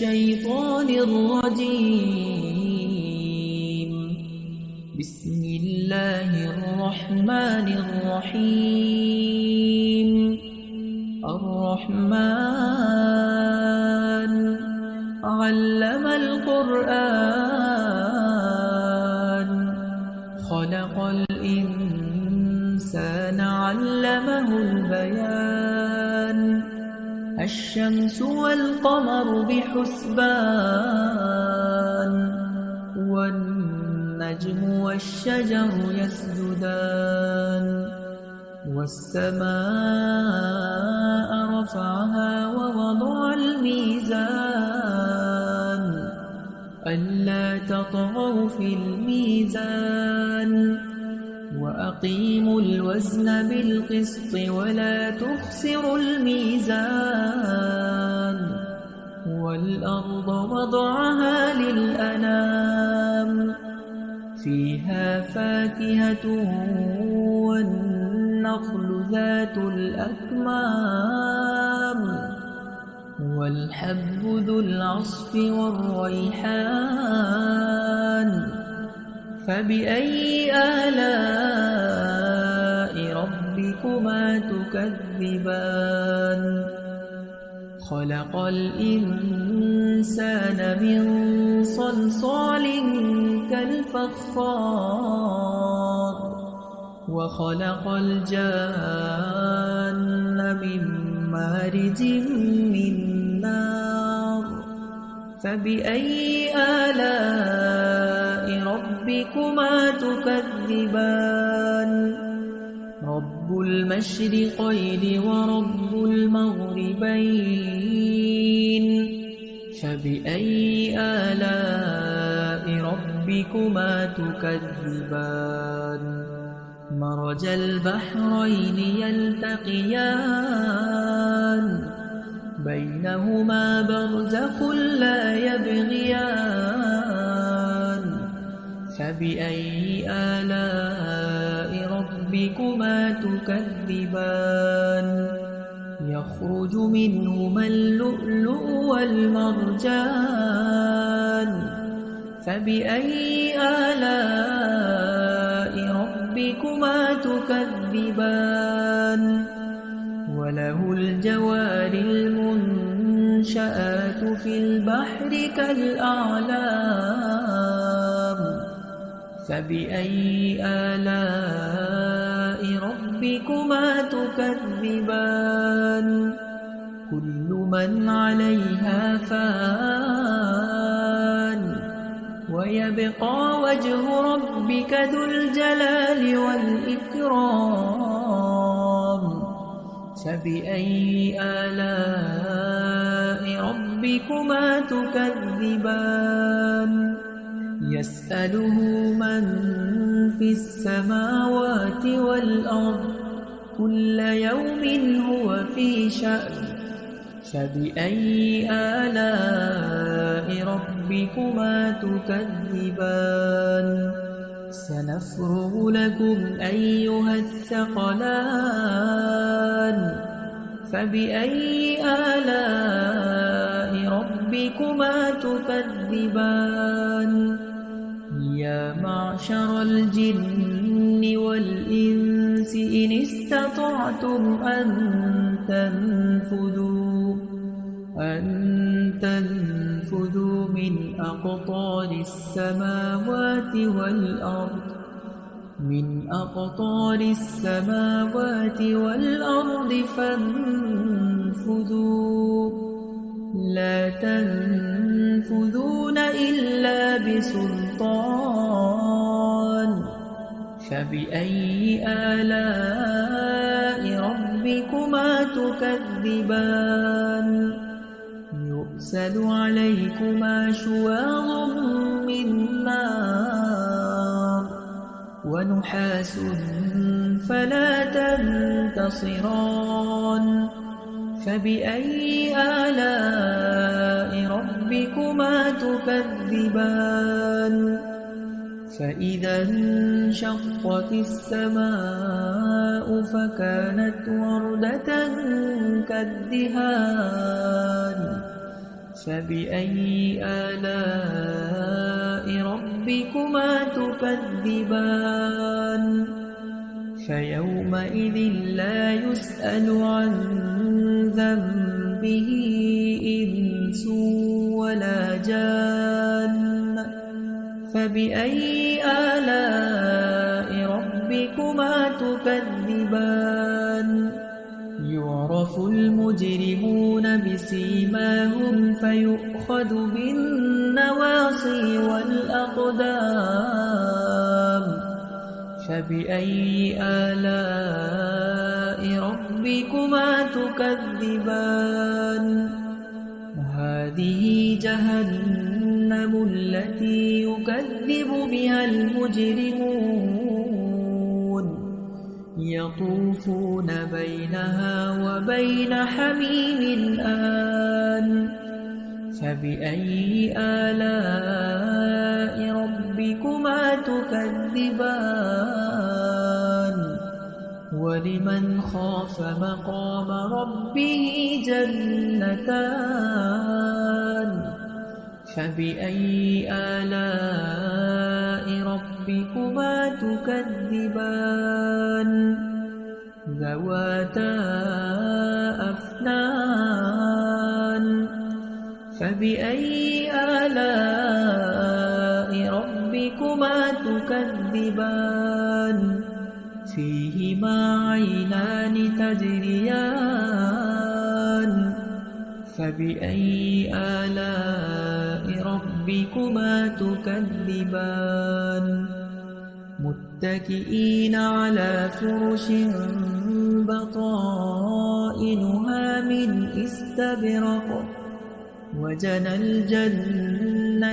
الشيطان الرجيم. بسم الله الرحمن الرحيم. الرحمن علم القرآن خلق الإنسان علمه البيان. الشمس والقمر بحسبان والنجم والشجر يسجدان. والسماء رفعها ووضع الميزان ألا تطغوا في الميزان. وأقيموا الوزن بالقسط ولا تخسروا الميزان. والأرض وضعها للأنام فيها فاكهة والنخل ذات الأكمام والحب ذو العصف والريحان. فبأي آلاء ربكما تكذبان. خلق الإنسان من صلصال كالفخار وخلق الجان من مارج من نار. فبأي آلاء ربكما تكذبان. رب المشرقين ورب المغربين. فبأي آلاء ربكما تكذبان. مرج البحرين يلتقيان بينهما برزخ لا يبغيان. فبأي آلاء ربكما تكذبان. يخرج منهما اللؤلؤ والمرجان. فبأي آلاء ربكما تكذبان. وله الجوار المنشآت في البحر كالأعلام. فبأي آلاء ربكما تكذبان. كل من عليها فان ويبقى وجه ربك ذو الجلال والإكرام. فبأي آلاء ربكما تكذبان. يسأله من في السماوات والأرض كل يوم هو في شأن. فبأي آلاء ربكما تكذبان. سنفرغ لكم أيها الثقلان. فبأي آلاء ربكما تكذبان. يا معشر الجن والإنس إن استطعتم أن تنفذوا من أقطار السماوات والأرض فانفذوا لا تنفذون إلا بسلطان. فبأي آلاء ربكما تكذبان. يرسل عليكما شواظ من نار ونحاس فلا تنتصران. فبأي آلاء ربكما تكذبان. فإذا انشقت السماء فكانت وردة كالدهان. فبأي آلاء ربكما تكذبان فيومئذ لا يسأل عن ذنبه إنس ولا جان فبأي آلاء ربكما تكذبان يعرف المجرمون بسيماهم فيؤخذ بالنواصي والأقدام فبأي آلاء ربكما تكذبان هذه جهنم التي يكذب بها المجرمون يطوفون بينها وبين حميم آن فبأي آلاء ربكما تكذبان ولمن خاف مقام ربه جنتان فبأي آلاء ربكما تكذبان ذواتا أفنان فبأي آلاء ربكما تكذبان فيهما عينان تجريان فبأي آلاء ربكما تكذبان متكئين على فرش بطائنها من استبرق وجنى الجنتين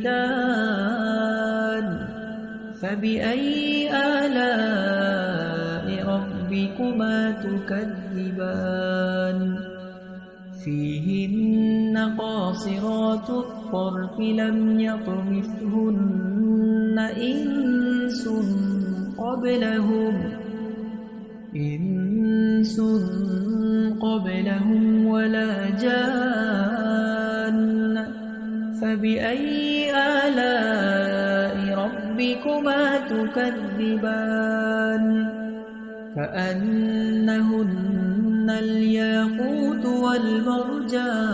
دان فبأي آلاء ربكما تكذبان فيهن قاصرات الطرف لم يطمثهن إنس قبلهم ولا جان فبأي آلاء ربكما تكذبان كأنهن الياقوت والمرجان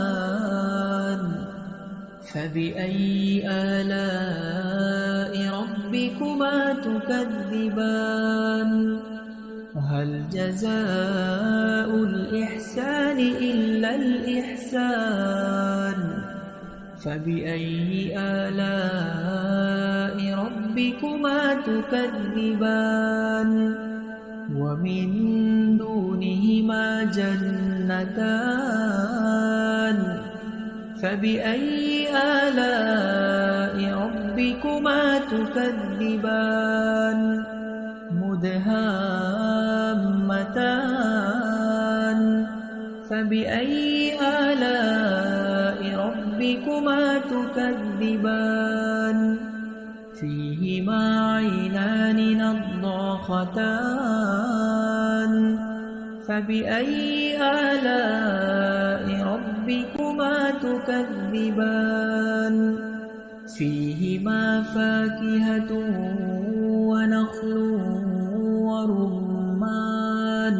فبأي آلاء ربكما تكذبان هل جزاء الإحسان إلا الإحسان فبأي آلاء ربكما تكذبان ومن دونهما جنتان فبأي آلاء ربكما تكذبان مدهامتان فبأي آلاء ربكما تكذبان فيهما عينان نضاختان فبأي آلاء ربكما تكذبان فيهما فاكهة ونخل ورمان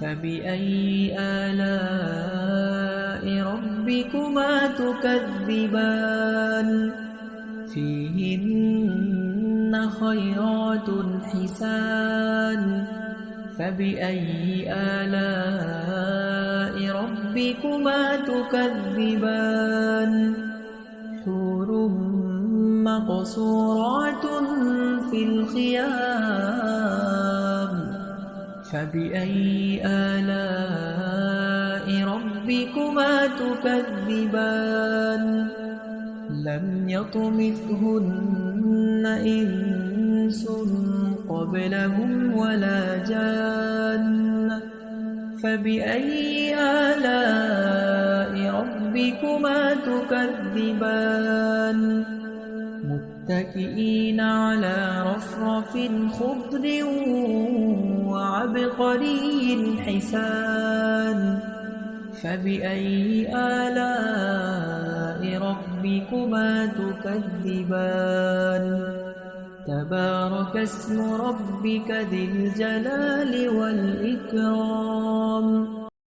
فبأي آلاء ربكما تكذبان فيهن خيرات حسان فبأي آلاء ربكما تكذبان حور مقصورات في الخيام فبأي آلاء ربكما تكذبان لم يطمثهن إنس قبلهم ولا جان فبأي آلاء ربكما تكذبان متكئين على رفرف خضر وعبقري حسان فبأي آلاء ربكما تكذبان تبارك اسم ربك ذي الجلال والإكرام